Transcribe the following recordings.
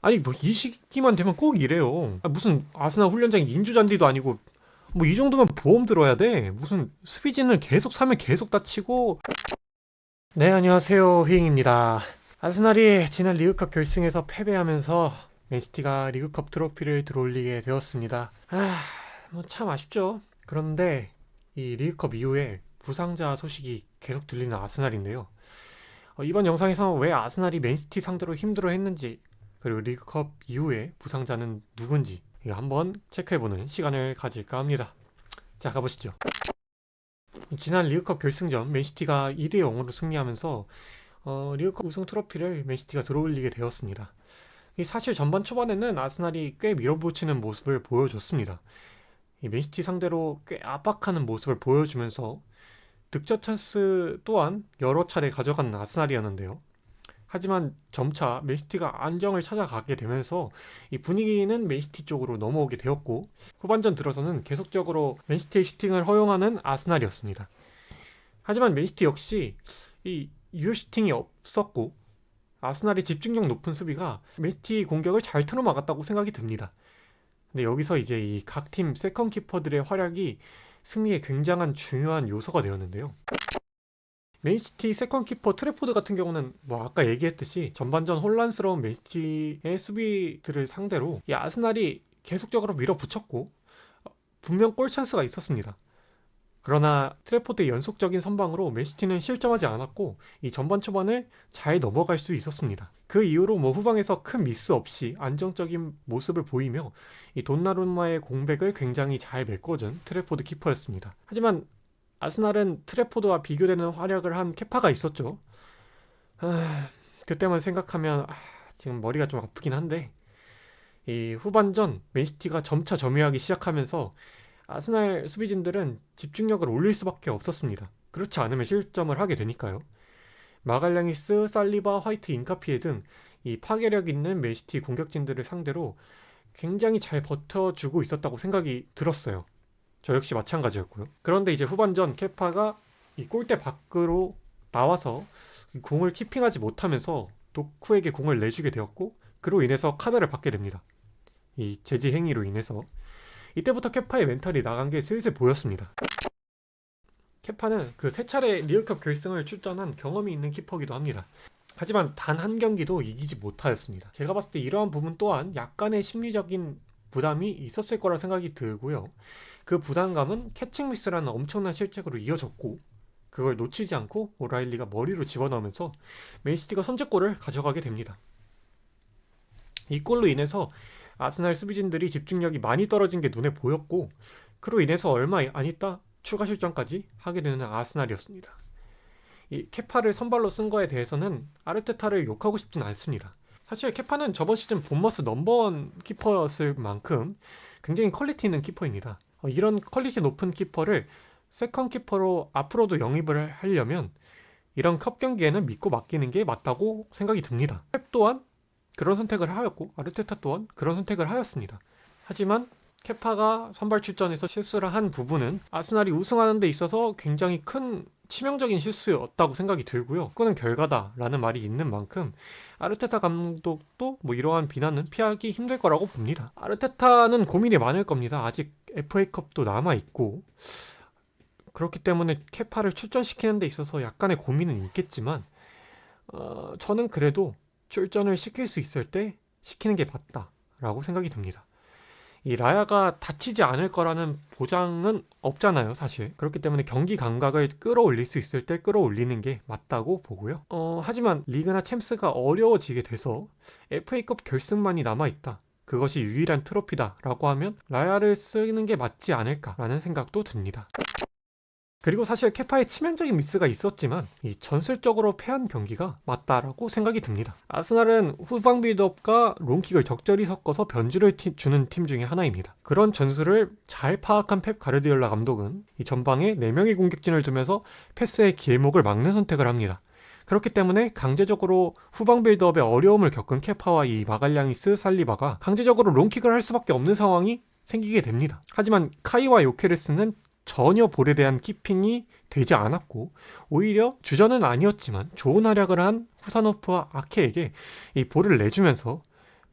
아니 뭐 이 시기만 되면 꼭 이래요. 무슨 아스날 훈련장이 인조잔디도 아니고 뭐 이 정도면 보험 들어야 돼. 무슨 수비진을 계속 사면 계속 다치고. 네, 안녕하세요, 휘잉입니다. 아스날이 지난 리그컵 결승에서 패배하면서 맨시티가 리그컵 트로피를 들어올리게 되었습니다. 뭐 참 아쉽죠. 그런데 이 리그컵 이후에 부상자 소식이 계속 들리는 아스날인데요. 이번 영상에서 왜 아스날이 맨시티 상대로 힘들어했는지, 그리고 리그컵 이후에 부상자는 누군지 이거 한번 체크해보는 시간을 가질까 합니다. 자, 가보시죠. 지난 리그컵 결승전 맨시티가 2대 0으로 승리하면서 리그컵 우승 트로피를 맨시티가 들어올리게 되었습니다. 사실 전반 초반에는 아스날이 꽤 밀어붙이는 모습을 보여줬습니다. 이 맨시티 상대로 꽤 압박하는 모습을 보여주면서 득점 찬스 또한 여러 차례 가져간 아스날이었는데요. 하지만 점차 맨시티가 안정을 찾아가게 되면서 이 분위기는 맨시티 쪽으로 넘어오게 되었고, 후반전 들어서는 계속적으로 맨시티의 슈팅을 허용하는 아스날이었습니다. 하지만 맨시티 역시 이 유효 슈팅이 없었고, 아스날의 집중력 높은 수비가 맨시티 공격을 잘 틀어막았다고 생각이 듭니다. 근데 여기서 이제 이 각 팀 세컨 키퍼들의 활약이 승리에 굉장한 중요한 요소가 되었는데요. 맨시티 세컨키퍼 트래포드 같은 경우는 뭐 아까 얘기했듯이 전반전 혼란스러운 맨시티의 수비들을 상대로 이 아스날이 계속적으로 밀어붙였고 분명 골 찬스가 있었습니다. 그러나 트래포드의 연속적인 선방으로 맨시티는 실점하지 않았고 이 전반 초반을 잘 넘어갈 수 있었습니다. 그 이후로 뭐 후방에서 큰 미스 없이 안정적인 모습을 보이며 이 돈나룸마의 공백을 굉장히 잘 메꿔준 트래포드 키퍼였습니다. 하지만 아스날은 트래포드와 비교되는 활약을 한 케파가 있었죠. 그때만 생각하면 지금 머리가 좀 아프긴 한데, 이 후반전 맨시티가 점차 점유하기 시작하면서 아스날 수비진들은 집중력을 올릴 수밖에 없었습니다. 그렇지 않으면 실점을 하게 되니까요. 마갈량이스, 살리바, 화이트, 인카피에 등 이 파괴력 있는 맨시티 공격진들을 상대로 굉장히 잘 버텨주고 있었다고 생각이 들었어요. 저 역시 마찬가지였고요. 그런데 이제 후반전 케파가 이 골대 밖으로 나와서 공을 키핑하지 못하면서 도쿠에게 공을 내주게 되었고, 그로 인해서 카드를 받게 됩니다. 이 제지 행위로 인해서 이때부터 케파의 멘탈이 나간 게 슬슬 보였습니다. 케파는 그 세 차례 리그컵 결승을 출전한 경험이 있는 키퍼기도 합니다. 하지만 단 한 경기도 이기지 못하였습니다. 제가 봤을 때 이러한 부분 또한 약간의 심리적인 부담이 있었을 거라 생각이 들고요. 그 부담감은 캐칭 미스라는 엄청난 실책으로 이어졌고, 그걸 놓치지 않고 오라일리가 머리로 집어넣으면서 맨시티가 선제골을 가져가게 됩니다. 이 골로 인해서 아스날 수비진들이 집중력이 많이 떨어진 게 눈에 보였고, 그로 인해서 얼마 안 있다 추가 실점까지 하게 되는 아스날이었습니다. 이 케파를 선발로 쓴 거에 대해서는 아르테타를 욕하고 싶진 않습니다. 사실 케파는 저번 시즌 본머스 넘버원 키퍼였을 만큼 굉장히 퀄리티 있는 키퍼입니다. 이런 퀄리티 높은 키퍼를 세컨 키퍼로 앞으로도 영입을 하려면 이런 컵 경기에는 믿고 맡기는 게 맞다고 생각이 듭니다. 펩 또한 그런 선택을 하였고 아르테타 또한 그런 선택을 하였습니다. 하지만 케파가 선발 출전에서 실수를 한 부분은 아스날이 우승하는 데 있어서 굉장히 큰 치명적인 실수였다고 생각이 들고요. 그거는 결과다라는 말이 있는 만큼 아르테타 감독도 뭐 이러한 비난은 피하기 힘들 거라고 봅니다. 아르테타는 고민이 많을 겁니다. 아직 FA컵도 남아있고, 그렇기 때문에 케파를 출전시키는 데 있어서 약간의 고민은 있겠지만 저는 그래도 출전을 시킬 수 있을 때 시키는 게 맞다라고 생각이 듭니다. 이 라야가 다치지 않을 거라는 보장은 없잖아요, 사실. 그렇기 때문에 경기 감각을 끌어올릴 수 있을 때 끌어올리는 게 맞다고 보고요. 하지만 리그나 챔스가 어려워지게 돼서 FA컵 결승만이 남아있다, 그것이 유일한 트로피다라고 하면 라야를 쓰는 게 맞지 않을까라는 생각도 듭니다. 그리고 사실 케파의 치명적인 미스가 있었지만 이 전술적으로 패한 경기가 맞다라고 생각이 듭니다. 아스날은 후방 빌드업과 롱킥을 적절히 섞어서 변주를 주는 팀 중에 하나입니다. 그런 전술을 잘 파악한 펩 가르디올라 감독은 이 전방에 4명의 공격진을 두면서 패스의 길목을 막는 선택을 합니다. 그렇기 때문에 강제적으로 후방 빌드업에 어려움을 겪은 케파와 이 마갈량이스, 살리바가 강제적으로 롱킥을 할 수밖에 없는 상황이 생기게 됩니다. 하지만 카이와 요케레스는 전혀 볼에 대한 키핑이 되지 않았고, 오히려 주전은 아니었지만 좋은 활약을 한 후사노프와 아케에게 이 볼을 내주면서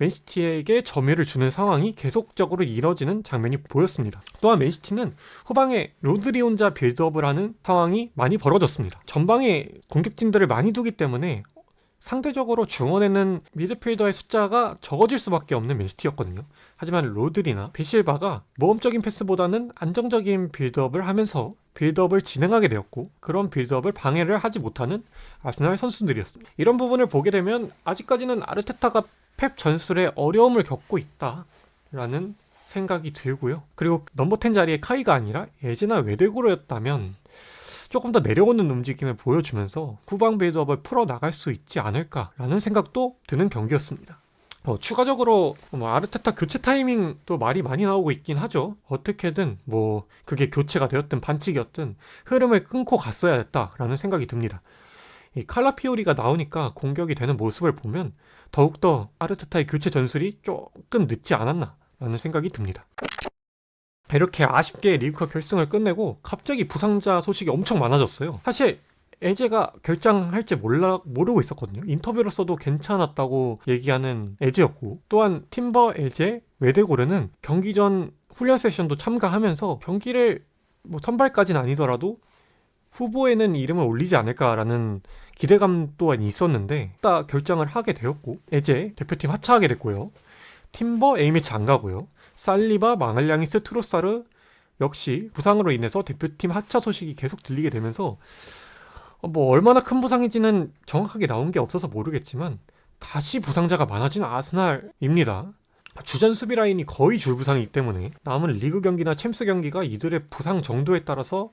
맨시티에게 점유를 주는 상황이 계속적으로 이뤄지는 장면이 보였습니다. 또한 맨시티는 후방에 로드리 혼자 빌드업을 하는 상황이 많이 벌어졌습니다. 전방에 공격진들을 많이 두기 때문에 상대적으로 중원에는 미드필더의 숫자가 적어질 수밖에 없는 맨시티였거든요. 하지만 로드리나 베실바가 모험적인 패스보다는 안정적인 빌드업을 하면서 빌드업을 진행하게 되었고, 그런 빌드업을 방해를 하지 못하는 아스날 선수들이었습니다. 이런 부분을 보게 되면 아직까지는 아르테타가 펩 전술에 어려움을 겪고 있다라는 생각이 들고요. 그리고 넘버 10 자리에 카이가 아니라 에제나 웨데고르였다면 조금 더 내려오는 움직임을 보여주면서 후방 빌드업을 풀어나갈 수 있지 않을까라는 생각도 드는 경기였습니다. 추가적으로 아르테타 교체 타이밍도 말이 많이 나오고 있긴 하죠. 어떻게든 그게 교체가 되었든 반칙이었든 흐름을 끊고 갔어야 했다라는 생각이 듭니다. 이 칼라피오리가 나오니까 공격이 되는 모습을 보면 더욱더 아르테타의 교체 전술이 조금 늦지 않았나라는 생각이 듭니다. 이렇게 아쉽게 리그컵 결승을 끝내고 갑자기 부상자 소식이 엄청 많아졌어요. 사실 에제가 결장할지 모르고 있었거든요. 인터뷰로서도 괜찮았다고 얘기하는 에제였고, 또한 팀버, 에제, 웨데고르는 경기 전 훈련 세션도 참가하면서 경기를 선발까지는 아니더라도 후보에는 이름을 올리지 않을까라는 기대감 또한 있었는데 딱 결장을 하게 되었고, 에제 대표팀 하차하게 됐고요. 팀버 A매치 안 가고요. 살리바, 망알량이스, 트로사르 역시 부상으로 인해서 대표팀 하차 소식이 계속 들리게 되면서 얼마나 큰 부상인지는 정확하게 나온 게 없어서 모르겠지만 다시 부상자가 많아진 아스날입니다. 주전 수비 라인이 거의 줄부상이기 때문에 남은 리그 경기나 챔스 경기가 이들의 부상 정도에 따라서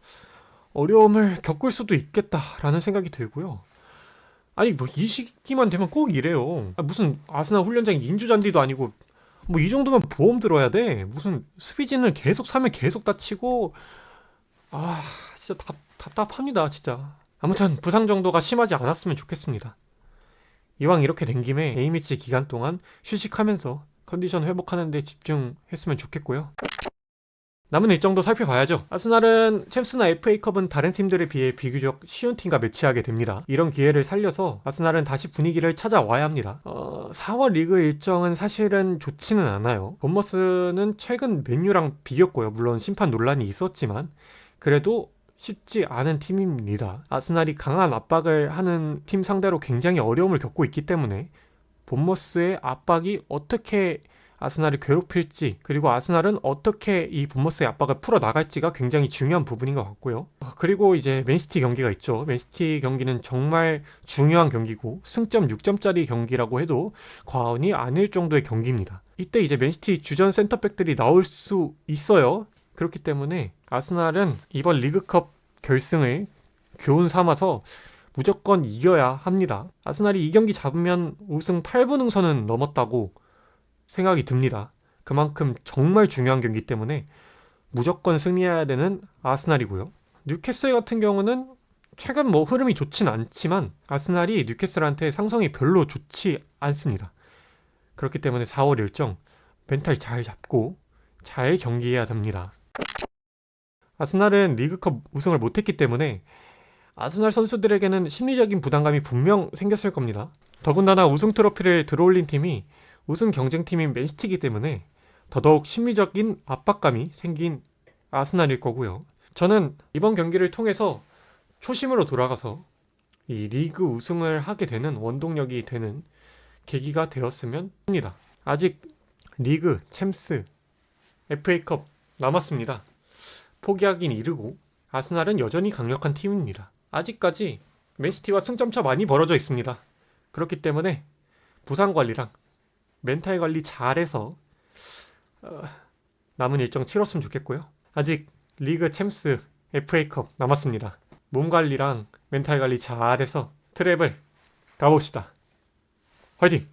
어려움을 겪을 수도 있겠다라는 생각이 들고요. 아니 이 시기만 되면 꼭 이래요. 무슨 아스날 훈련장이 인조잔디도 아니고 이 정도면 보험 들어야 돼. 무슨 수비진을 계속 사면 계속 다치고 진짜 답답합니다 진짜. 아무튼 부상 정도가 심하지 않았으면 좋겠습니다. 이왕 이렇게 된 김에 A매치 기간 동안 휴식하면서 컨디션 회복하는 데 집중했으면 좋겠고요. 남은 일정도 살펴봐야죠. 아스날은 챔스나 FA컵은 다른 팀들에 비해 비교적 쉬운 팀과 매치하게 됩니다. 이런 기회를 살려서 아스날은 다시 분위기를 찾아와야 합니다. 4월 리그 일정은 사실은 좋지는 않아요. 본머스는 최근 맨유랑 비겼고요. 물론 심판 논란이 있었지만 그래도 쉽지 않은 팀입니다. 아스날이 강한 압박을 하는 팀 상대로 굉장히 어려움을 겪고 있기 때문에 본머스의 압박이 어떻게 아스날을 괴롭힐지, 그리고 아스날은 어떻게 이 본머스의 압박을 풀어나갈지가 굉장히 중요한 부분인 것 같고요. 그리고 이제 맨시티 경기가 있죠. 맨시티 경기는 정말 중요한 경기고 승점 6점짜리 경기라고 해도 과언이 아닐 정도의 경기입니다. 이때 이제 맨시티 주전 센터백들이 나올 수 있어요. 그렇기 때문에 아스날은 이번 리그컵 결승을 교훈 삼아서 무조건 이겨야 합니다. 아스날이 이 경기 잡으면 우승 8분 응선은 넘었다고 생각이 듭니다. 그만큼 정말 중요한 경기 때문에 무조건 승리해야 되는 아스날이고요. 뉴캐슬 같은 경우는 최근 흐름이 좋진 않지만 아스날이 뉴캐슬한테 상성이 별로 좋지 않습니다. 그렇기 때문에 4월 일정 멘탈 잘 잡고 잘 경기해야 됩니다. 아스날은 리그컵 우승을 못했기 때문에 아스날 선수들에게는 심리적인 부담감이 분명 생겼을 겁니다. 더군다나 우승 트로피를 들어올린 팀이 우승 경쟁팀인 맨시티이기 때문에 더더욱 심리적인 압박감이 생긴 아스날일 거고요. 저는 이번 경기를 통해서 초심으로 돌아가서 이 리그 우승을 하게 되는 원동력이 되는 계기가 되었으면 합니다. 아직 리그, 챔스, FA컵 남았습니다. 포기하긴 이르고 아스날은 여전히 강력한 팀입니다. 아직까지 맨시티와 승점차 많이 벌어져 있습니다. 그렇기 때문에 부상 관리랑 멘탈 관리 잘해서 남은 일정 치렀으면 좋겠고요. 아직 리그, 챔스, FA컵 남았습니다. 몸 관리랑 멘탈 관리 잘해서 트랩을 가봅시다. 화이팅!